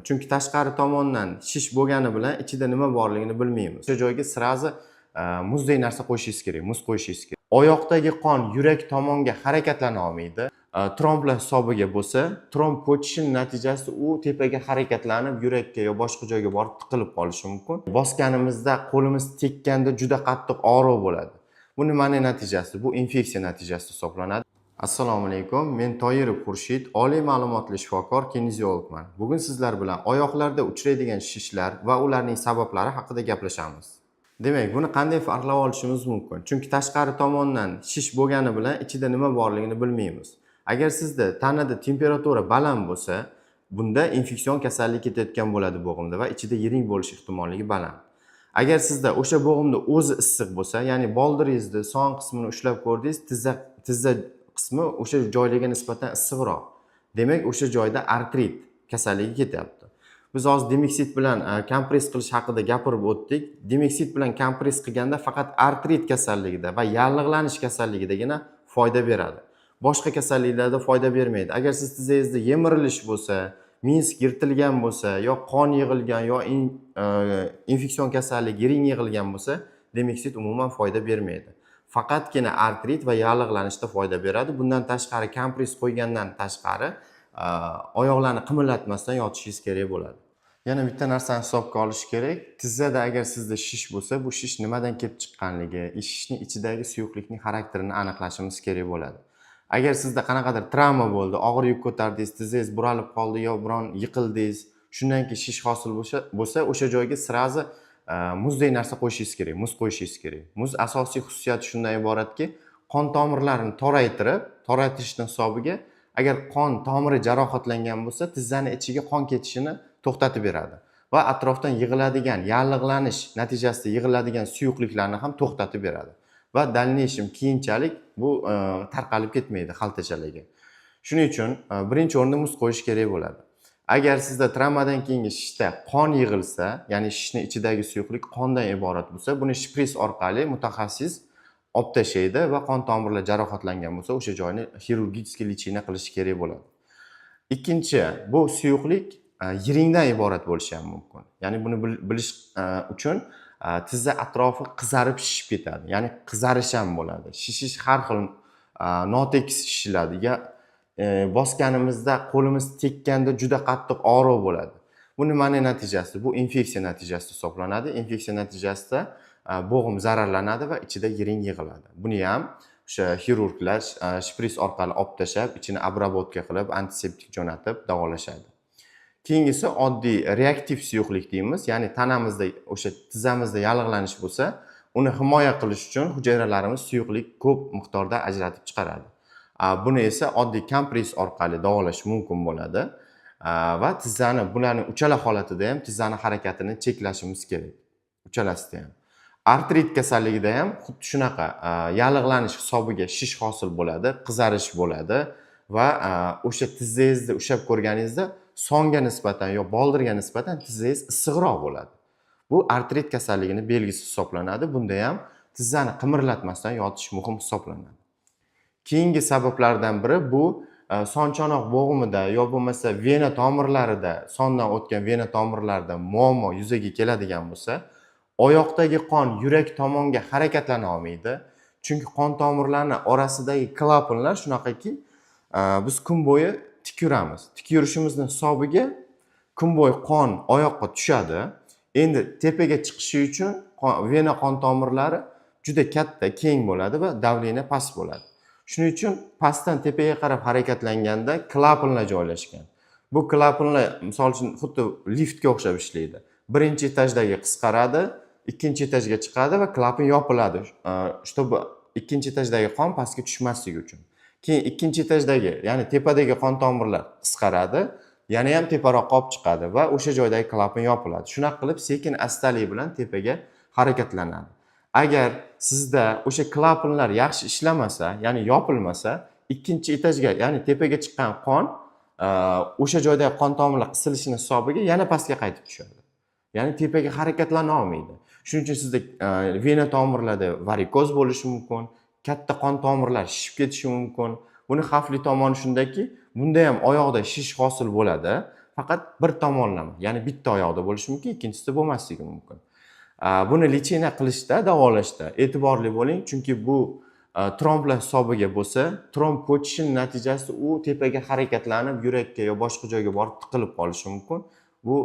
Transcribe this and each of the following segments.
Chunki tashqari tomondan shish bo'lgani bilan ichida nima borligini bilmaymiz. O'sha joyga sirazi muzdek narsa qo'yishingiz kerak, muz qo'yishingiz kerak. Oyoqdagi qon yurak tomonga harakatlana olmaydi. Tromblar hisobiga bo'lsa, tromb ko'chishi natijasida u tepaga harakatlanib, yurakka yo boshqa joyga borib tiqilib qolishi mumkin. Bosganimizda qo'limiz tekkanda juda qattiq og'riq bo'ladi. Bu nimaning natijasi? Bu infeksiya natijasida hisoblanadi. Assalomu alaykum. Men Toyirov Xurshid, oliy ma'lumotli shifokor, kineziologman. Bugun sizlar bilan oyoqlarda uchraydigan shishlar va ularning sabablari haqida gaplashamiz. Demak, buni qanday farqlab olishimiz mumkin? Chunki tashqari tomondan shish bo'lgani bilan ichida nima borligini bilmaymiz. Agar sizda tanada temperatura baland bo'lsa, bunda infeksion kasallik ketayotgan bo'ladi bo'g'imda va ichida yiring bo'lish ehtimolligi baland. Agar sizda o'sha bo'g'imda o'zi issiq bo'lsa, ya'ni boldiringizni son qismini ushlab ko'rdingiz, tizza qismi o'sha joylarga nisbatan issiqroq. Demak, o'sha joyda artrit kasalligi ketyapti. Biz hozir demeksit bilan kompress qilish haqida gapirib o'tdik. Demeksit bilan kompress qilganda faqat artrit kasalligida va yallig'lanish kasalligidagina foyda beradi. Boshqa kasalliklarda foyda bermaydi. Agar siz tizzangizda yemirilish bo'lsa, minsk yirtilgan bo'lsa, yo qon yig'ilgan, yo infeksion kasallik, yiring yig'ilgan bo'lsa, demeksit umuman foyda bermaydi. Faqatgina artrit va yallig'lanishda foyda beradi. Bundan tashqari kompress qo'ygandan tashqari oyoqlarni qimirlatmasdan yotishingiz kerak bo'ladi. Yana bitta narsani hisobga olish kerak. Tizzada agar sizda shish bo'lsa, bu shish nimadan kelib chiqqanligi, shishning ichidagi suyuqlikning xarakterini aniqlashimiz kerak bo'ladi. Agar sizda qanaqadir travma bo'ldi, og'ir yuk ko'tardingiz, tizzangiz buralib qoldi yo biron yiqildingiz, shundan keyin shish hosil bo'lsa, o'sha joyga sirazi muzdek narsa qo'yishingiz kerak, muz qo'yishingiz kerak. Muz asosiy xususiyati shundan iboratki, qon tomirlarini toraytirishning hisobiga agar qon tomiri jarohatlangan bo'lsa, tizzani ichiga qon ketishini to'xtatib beradi va atrofdan yig'iladigan, yallig'lanish natijasida yig'iladigan suyuqliklarni ham to'xtatib beradi. Va dalneyshim keyinchalik bu tarqalib ketmaydi xaltachalarga. Shuning uchun birinchi o'rinda muz qo'yish kerak bo'ladi. Agar sizda travmadan keyingi shishda qon yig'ilsa, ya'ni shishning ichidagi suyuqlik qondan iborat bo'lsa, buni shpris orqali mutaxassis olib tashlaydi va qon tomirlar jarohatlangan bo'lsa, o'sha joyni xirurgiический lechение qilish kerak bo'ladi. Ikkinchi, bu suyuqlik yiringdan iborat bo'lishi ham mumkin. Ya'ni buni bilish uchun tizza atrofi qizarib shishib ketadi. Ya'ni qizarish ham bo'ladi. Shishish har xil notekis shishiladi. Bosganimizda qo'limiz tekkanda juda qattiq og'riq bo'ladi. Bu nimaning natijasi? Bu infeksiya natijasida hisoblanadi. Infeksiya natijasida bo'g'im zararlanadi va ichida yiring yig'iladi. Buni ham o'sha xirurglar shpris orqali olib tashlab, ichini обработка qilib, antiseptik jo'natib davolashadi. Keyingisi oddiy reaktiv suyuqlik deymiz, ya'ni tanamizda o'sha tizzamizda yallig'lanish bo'lsa, uni himoya qilish uchun hujayralarimiz suyuqlik ko'p miqdorda ajratib chiqaradi. Buni esa oddiy kompress orqali davolash mumkin bo'ladi va bularning uchala holatida ham tizzani harakatini cheklashimiz kerak. Uchalasida ham. Artrit kasalligida ham xuddi shunaqa yallig'lanish hisobiga shish hosil bo'ladi, qizarish bo'ladi va o'sha tizzangizni ushlab ko'rganingizda songa nisbatan yo boldirga nisbatan tizzangiz issiqroq bo'ladi. Bu artrit kasalligining belgisi hisoblanadi. Bunda ham tizzani qimirlatmasdan yotish muhim hisoblanadi. Keyingi sabablardan biri bu sonchonoq bo'g'imida yo bo'lmasa vena tomirlarida, sondan o'tgan vena tomirlarida muammo yuzaga keladigan bo'lsa, oyoqdagi qon yurak tomonga harakatlana olmaydi. Chunki qon tomirlarning orasidagi klapanlar shunaqaki, biz kun bo'yi tik yuramiz. Tik yurishimizning hisobiga kun bo'yi qon oyoqqa tushadi. Endi tepaga chiqishi uchun vena qon tomirlari juda katta, keng bo'ladi va davleniya past bo'ladi. Shuning uchun pastdan tepaga qarab harakatlanganda klapanlar joylashgan. Bu klapanlar misol uchun xuddi liftga o'xshab ishlaydi. Birinchi etajdagi qisqaradi, ikkinchi etajga chiqadi va klapan yopiladi, чтобы ikkinchi etajdagi qon pastga tushmasligi uchun. Keyin ikkinchi etajdagi, ya'ni tepadagi qon tomirlar qisqaradi, yana ham teparoqqa olib chiqadi va o'sha joydagi klapan yopiladi. Shunaqa qilib sekin astalik bilan tepaga harakatlanadi. Agar sizda o'sha klapanlar yaxshi ishlamasa, ya'ni yopilmasa, ikkinchi etajga, ya'ni tepaga chiqqan qon o'sha joydagi qon tomirlar qisilishining hisobiga yana pastga qaytib tushadi. Ya'ni tepaga harakatlana olmaydi. Shuning uchun sizda vena tomirlarda varikoz bo'lishi mumkin, katta qon tomirlar shishib ketishi mumkin. Buni xavfli tomoni shundaki, bunda ham oyoqda shish hosil bo'ladi faqat bir tomonlama, ya'ni bitta oyoqda bo'lishi mumkin, ikkinchisida bo'lmasligi mumkin. Buni lecheniya qilishda, davolashda e'tiborli bo'ling, chunki bu tromblar hisobiga bo'lsa, tromb ko'chishining natijasida u tepaga harakatlanib, yurakka yo boshqa joyga borib tiqilib qolishi mumkin. Bu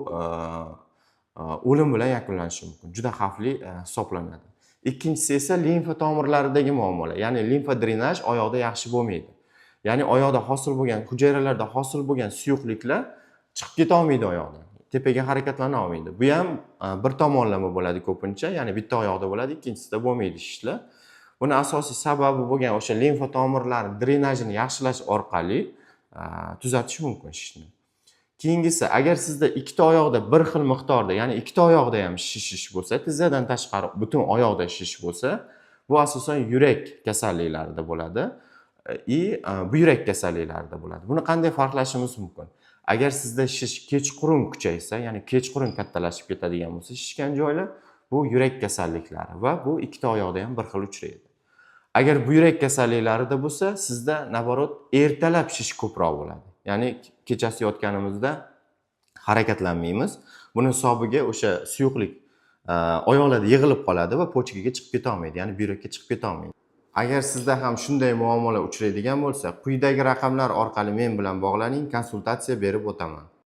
o'lim bilan yakunlanishi mumkin. Juda xavfli hisoblanadi. Ikkinchisi esa limfa tomirlaridagi muammolar. Ya'ni limfa drenaj oyoqda yaxshi bo'lmaydi. Ya'ni oyoqda hosil bo'lgan, hujayralarda hosil bo'lgan suyuqliklar chiqib keta olmaydi oyoqdan. Tepaga harakatlana olmaydi. Bu ham bir tomonlama bo'ladi ko'pincha, ya'ni bitta oyoqda bo'ladi, ikkinchisida bo'lmaydi shishlar. Buni asosiy sababi bo'lgan o'sha limfa tomirlari drenajini yaxshilash orqali tuzatish mumkin shishni. Keyingisi, agar sizda ikkita oyoqda bir xil miqdorda, ya'ni ikkita oyoqda ham shishish bo'lsa, tizzadan tashqari butun oyoqda shishish bo'lsa, bu asosan yurak kasalliklarida bo'ladi. Buyrak kasalliklarida bo'ladi. Buni qanday farqlashimiz mumkin? Agar sizda shish kechqurun kuchaysa, ya'ni kechqurun kattalashib ketadigan bo'lsa, shishgan joylar bu yurak kasalliklari va bu ikkita oyoqda ham bir xil uchraydi. Agar buyrak kasalliklarida bo'lsa, sizda naborot ertalab shish ko'proq bo'ladi. Ya'ni kechasi yotganimizda harakatlanmaymiz. Buni hisobiga o'sha suyuqlik oyoqlarda yig'ilib qoladi va pochkaga chiqib keta olmaydi, ya'ni buyrakka chiqib keta olmaydi. Agar sizda ham shunday muammolar uchraydigan bo'lsa, quyidagi raqamlar orqali men bilan bog'laning, konsultatsiya berib o'taman.